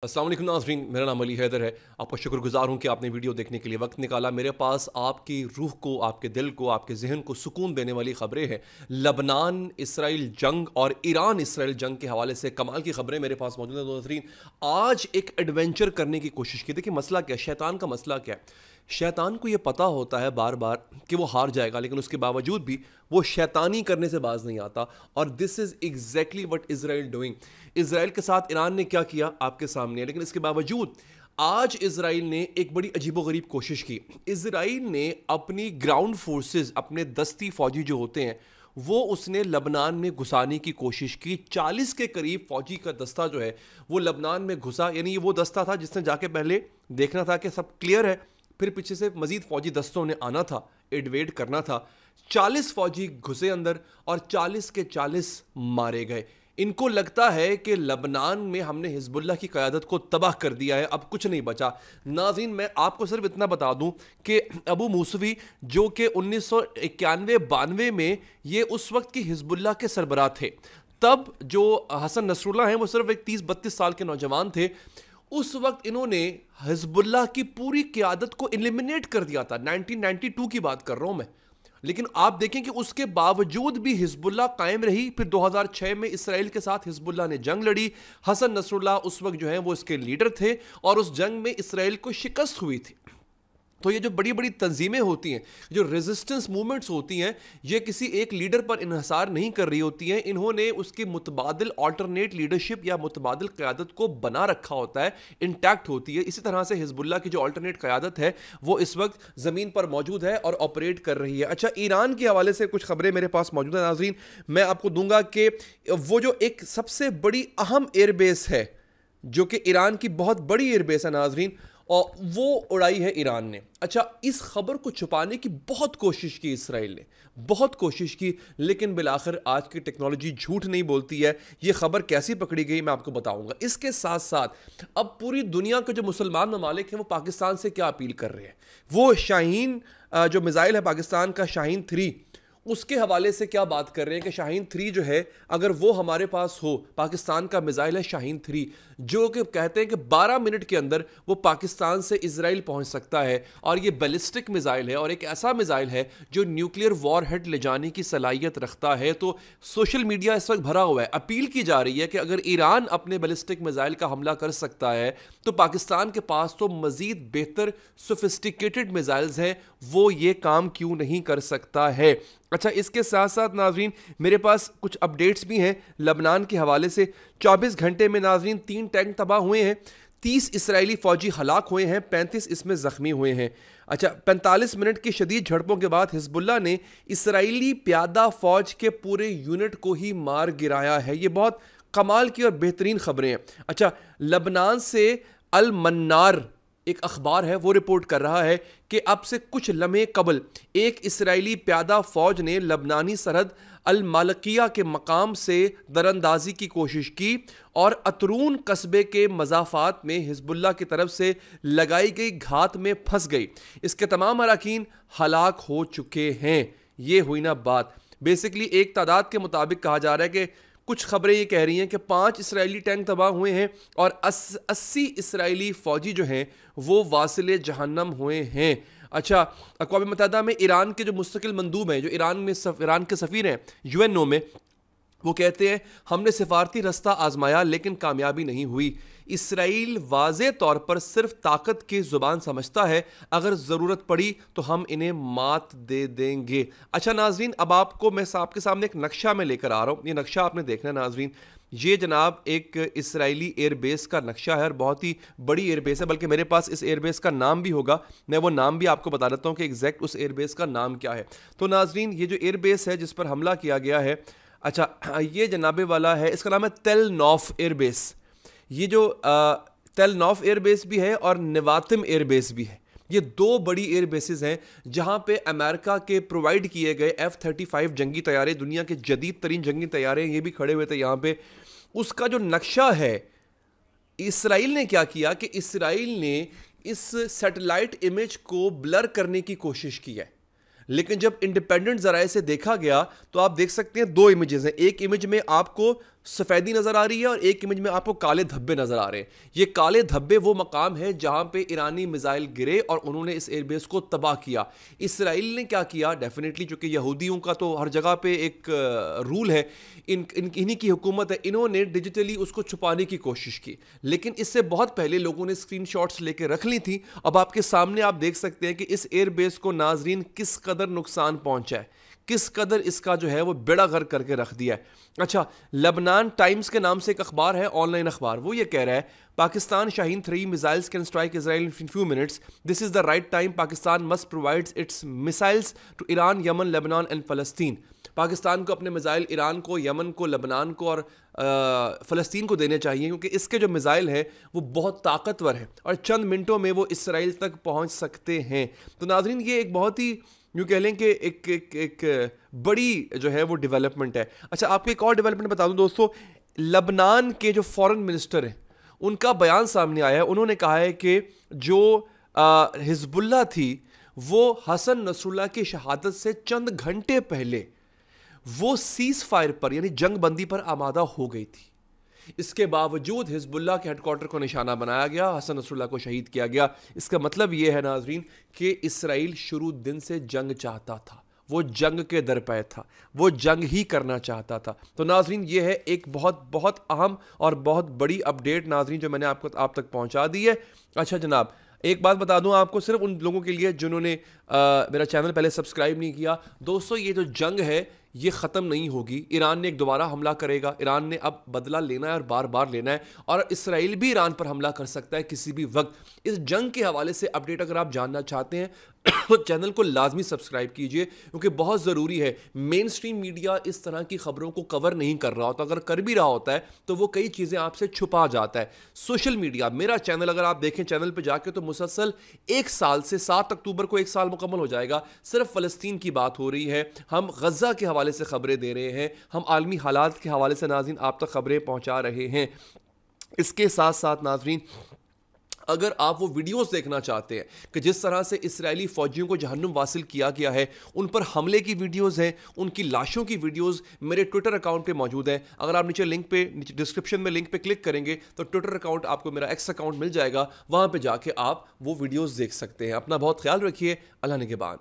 अस्सलाम वालेकुम नाज़रीन, मेरा नाम अली हैदर है। आपका शुक्रगुज़ार हूँ कि आपने वीडियो देखने के लिए वक्त निकाला। मेरे पास आपकी रूह को, आपके दिल को, आपके जहन को सुकून देने वाली ख़बरें हैं। लबनान इसराइल जंग और ईरान इसराइल जंग के हवाले से कमाल की ख़बरें मेरे पास मौजूद हैं। नाज़रीन, आज एक एडवेंचर करने की कोशिश की। देखिए मसला क्या है, शैतान का मसला क्या है। शैतान को ये पता होता है बार बार कि वो हार जाएगा, लेकिन उसके बावजूद भी वो शैतानी करने से बाज नहीं आता। और this is exactly what Israel doing. Israel के साथ ईरान ने क्या किया आपके सामने है, लेकिन इसके बावजूद आज इसराइल ने एक बड़ी अजीबोगरीब कोशिश की। इसराइल ने अपनी ग्राउंड फोर्सेस, अपने दस्ती फौजी जो होते हैं, वो उसने लबनान में घुसाने की कोशिश की। 40 के करीब फौजी का दस्ता जो है वो लबनान में घुसा। यानी ये वो दस्ता था जिसने जाके पहले देखना था कि सब क्लियर है, फिर पीछे से मजीद फौजी दस्तों ने आना था, इन्वेड करना था। 40 फौजी घुसे अंदर और 40 के 40 मारे गए। इनको लगता है कि लबनान में हमने हिजबुल्लाह की क़यादत को तबाह कर दिया है, अब कुछ नहीं बचा। नाज़रीन, मैं आपको सिर्फ इतना बता दूं कि अबू मूसवी जो कि 1991-92 में ये उस वक्त की हिजबुल्लाह के सरबराह थे, तब जो हसन नसरुल्लाह हैं वो सिर्फ एक 30-32 साल के नौजवान थे। उस वक्त इन्होंने हिजबुल्लाह की पूरी क़यादत को एलिमिनेट कर दिया था। 1992 की बात कर रहा हूं मैं। लेकिन आप देखें कि उसके बावजूद भी हिजबुल्लाह कायम रही। फिर 2006 में इसराइल के साथ हिजबुल्लाह ने जंग लड़ी। हसन नसरुल्लाह उस वक्त जो है वो इसके लीडर थे और उस जंग में इसराइल को शिकस्त हुई थी। तो ये जो बड़ी बड़ी तंजीमें होती हैं, जो रेजिस्टेंस मूवमेंट्स होती हैं, ये किसी एक लीडर पर इन्हसार नहीं कर रही होती हैं। इन्होंने उसकी मुतबादिल ऑल्टरनेट लीडरशिप या मुतबादिल क़यादत को बना रखा होता है, इंटैक्ट होती है। इसी तरह से हिजबुल्लाह की जो ऑल्टरनेट क़यादत है वो इस वक्त ज़मीन पर मौजूद है और ऑपरेट कर रही है। अच्छा, ईरान के हवाले से कुछ खबरें मेरे पास मौजूद है नाज़रीन। मैं आपको दूंगा कि वो जो एक सबसे बड़ी अहम एयरबेस है, जो कि ईरान की बहुत बड़ी एयरबेस है नाज़रीन, और वो उड़ाई है ईरान ने। अच्छा, इस खबर को छुपाने की बहुत कोशिश की इसराइल ने, बहुत कोशिश की, लेकिन बिलाखिर आज की टेक्नोलॉजी झूठ नहीं बोलती है। ये खबर कैसी पकड़ी गई मैं आपको बताऊंगा। इसके साथ साथ अब पूरी दुनिया के जो मुसलमान ममालिक हैं वो पाकिस्तान से क्या अपील कर रहे हैं। वो शाहीन जो मिसाइल है पाकिस्तान का, शाहीन 3, उसके हवाले से क्या बात कर रहे हैं कि शाहीन 3 जो है, अगर वो हमारे पास हो, पाकिस्तान का मिसाइल है शाहीन 3, जो कि कहते हैं कि 12 मिनट के अंदर वो पाकिस्तान से इजराइल पहुंच सकता है। और ये बैलिस्टिक मिसाइल है और एक ऐसा मिसाइल है जो न्यूक्लियर वॉरहेड ले जाने की सलाहियत रखता है। तो सोशल मीडिया इस वक्त भरा हुआ है। अपील की जा रही है कि अगर ईरान अपने बैलिस्टिक मिसाइल का हमला कर सकता है तो पाकिस्तान के पास तो मजीद बेहतर सोफिस्टिकेटेड मिसाइल्स हैं, वो ये काम क्यों नहीं कर सकता है। अच्छा, इसके साथ साथ नाजरीन मेरे पास कुछ अपडेट्स भी हैं लबनान के हवाले से। 24 घंटे में नाजरीन 3 टैंक तबाह हुए हैं, 30 इसराइली फौजी हलाक हुए हैं, 35 इसमें जख्मी हुए हैं। अच्छा, 45 मिनट की शदीद झड़पों के बाद हिजबुल्लाह ने इसराइली प्यादा फौज के पूरे यूनिट को ही मार गिराया है। ये बहुत कमाल की और बेहतरीन खबरें हैं। अच्छा, लबनान से अल मन्नार एक अखबार है वो रिपोर्ट कर रहा है कि अब से कुछ लम्हे कबल एक इसराइली प्यादा फौज ने लबनानी सरहद अल मालकिया के मकाम से दरअंदाजी की कोशिश की और अतरून कस्बे के मज़ाफ़ात में हिजबुल्लाह की तरफ से लगाई गई घात में फंस गई। इसके तमाम अराकीन हलाक हो चुके हैं। ये हुई ना बात। बेसिकली एक तादाद के मुताबिक कहा जा रहा है कि कुछ खबरें ये कह रही हैं कि 5 इसराइली टैंक तबाह हुए हैं और 80 इसराइली फौजी जो हैं वो वासिले जहन्नम हुए हैं। अच्छा, अक़वाम मुत्तहिदा में ईरान के जो मुस्तकिल मंदूब हैं, जो ईरान के सफ़ीर हैं यूएनओ में, वो कहते हैं हमने सिफारती रास्ता आजमाया लेकिन कामयाबी नहीं हुई। इसराइल वाज़े तौर पर सिर्फ ताकत की ज़ुबान समझता है, अगर ज़रूरत पड़ी तो हम इन्हें मात दे देंगे। अच्छा नाजरीन, अब आपको मैं आपके सामने एक नक्शा में लेकर आ रहा हूँ। ये नक्शा आपने देखना है नाजरीन। ये जनाब एक इसराइली एयरबेस का नक्शा है और बहुत ही बड़ी एयरबेस है, बल्कि मेरे पास इस एयरबेस का नाम भी होगा। मैं वो नाम भी आपको बता देता हूँ कि एग्जैक्ट उस एयरबेस का नाम क्या है। तो नाजरीन, ये जो एयरबेस है जिस पर हमला किया गया है, अच्छा ये जनाबे वाला है, इसका नाम है तेल नौफ एयरबेस। ये जो तेल नौफ एयरबेस भी है और नवातिम एयरबेस भी है। ये 2 बड़ी एयरबेसेस हैं जहां पे अमेरिका के प्रोवाइड किए गए F-35 जंगी तैयारे, दुनिया के जदीद तरीन जंगी तैयारे, ये भी खड़े हुए थे यहाँ पे। उसका जो नक्शा है, इसराइल ने क्या किया कि इसराइल ने इस सैटेलाइट इमेज को ब्लर करने की कोशिश की है, लेकिन जब इंडिपेंडेंट जराये से देखा गया तो आप देख सकते हैं 2 इमेजेस हैं। एक इमेज में आपको सफ़ेदी नज़र आ रही है और एक इमेज में आपको काले धब्बे नज़र आ रहे हैं। ये काले धब्बे वो मकाम है जहां पे ईरानी मिसाइल गिरे और उन्होंने इस एयरबेस को तबाह किया। इसराइल ने क्या किया, डेफिनेटली चूंकि यहूदियों का तो हर जगह पे एक रूल है, इन्हीं की हुकूमत है, इन्होंने डिजिटली उसको छुपाने की कोशिश की, लेकिन इससे बहुत पहले लोगों ने स्क्रीनशॉट्स लेके रख ली थी। अब आपके सामने आप देख सकते हैं कि इस एयरबेस को नाजरीन किस कदर नुकसान पहुंचा है, किस कदर इसका जो है वो बेड़ा गर्क करके रख दिया है। अच्छा, लेबनान टाइम्स के नाम से एक अखबार है, ऑनलाइन अखबार, वो ये कह रहा है Pakistan Shaheen 3 missiles can strike Israel in few minutes, this is the right time, Pakistan must provides its missiles to Iran, Yemen, Lebanon and फलस्तीन। पाकिस्तान को अपने मिसाइल ईरान को, यमन को, लेबनान को और फ़लस्तीन को देने चाहिए, क्योंकि इसके जो मिसाइल है वो बहुत ताकतवर है और चंद मिनटों में वो इसराइल तक पहुंच सकते हैं। तो नाजरीन, ये एक बहुत ही यूँ कह लें कि एक बड़ी जो है वो डेवलपमेंट है। अच्छा, आपको एक और डेवलपमेंट बता दूं दोस्तों, लबनान के जो फॉरेन मिनिस्टर हैं उनका बयान सामने आया है। उन्होंने कहा है कि जो हिजबुल्लाह थी वो हसन नसरुल्लाह की शहादत से चंद घंटे पहले वो सीज फायर पर यानी जंग बंदी पर आमादा हो गई थी। इसके बावजूद हिजबुल्लाह के हेडक्वार्टर को निशाना बनाया गया, हसन नसरुल्लाह को शहीद किया गया। इसका मतलब यह है नाजरीन कि इसराइल शुरू दिन से जंग चाहता था, वो जंग के दरपे था, वो जंग ही करना चाहता था। तो नाजरीन, ये है एक बहुत बहुत अहम और बहुत बड़ी अपडेट नाजरीन जो मैंने आप तक पहुंचा दी है। अच्छा जनाब, एक बात बता दूं आपको, सिर्फ उन लोगों के लिए जिन्होंने मेरा चैनल पहले सब्सक्राइब नहीं किया, दोस्तों ये जो जंग है ये ख़त्म नहीं होगी। ईरान ने एक दोबारा हमला करेगा, ईरान ने अब बदला लेना है और बार बार लेना है, और इसराइल भी ईरान पर हमला कर सकता है किसी भी वक्त। इस जंग के हवाले से अपडेट अगर आप जानना चाहते हैं तो चैनल को लाजमी सब्सक्राइब कीजिए, क्योंकि बहुत ज़रूरी है। मेन स्ट्रीम मीडिया इस तरह की खबरों को कवर नहीं कर रहा होता, अगर कर भी रहा होता है तो वो कई चीज़ें आपसे छुपा जाता है। सोशल मीडिया, मेरा चैनल अगर आप देखें चैनल पर जाके तो मुसलसल 1 साल से 7 अक्टूबर को 1 साल मुकम्मल हो जाएगा, सिर्फ फ़लस्तीन की बात हो रही है। हम गज़ा के हवाले से खबरें दे रहे हैं, हम आलमी हालात के हवाले से नाज़रीन आप तक खबरें पहुँचा रहे हैं। इसके साथ साथ नाज़रीन, अगर आप वो वीडियोस देखना चाहते हैं कि जिस तरह से इस्राएली फ़ौजियों को जहन्नुम वासिल किया गया है, उन पर हमले की वीडियोस हैं, उनकी लाशों की वीडियोस मेरे ट्विटर अकाउंट पे मौजूद हैं। अगर आप नीचे लिंक पे, नीचे डिस्क्रिप्शन में लिंक पे क्लिक करेंगे तो ट्विटर अकाउंट आपको, मेरा एक्स अकाउंट मिल जाएगा, वहाँ पर जाके आप वो वीडियोज़ देख सकते हैं। अपना बहुत ख्याल रखिए, अल्लाह निगहबान।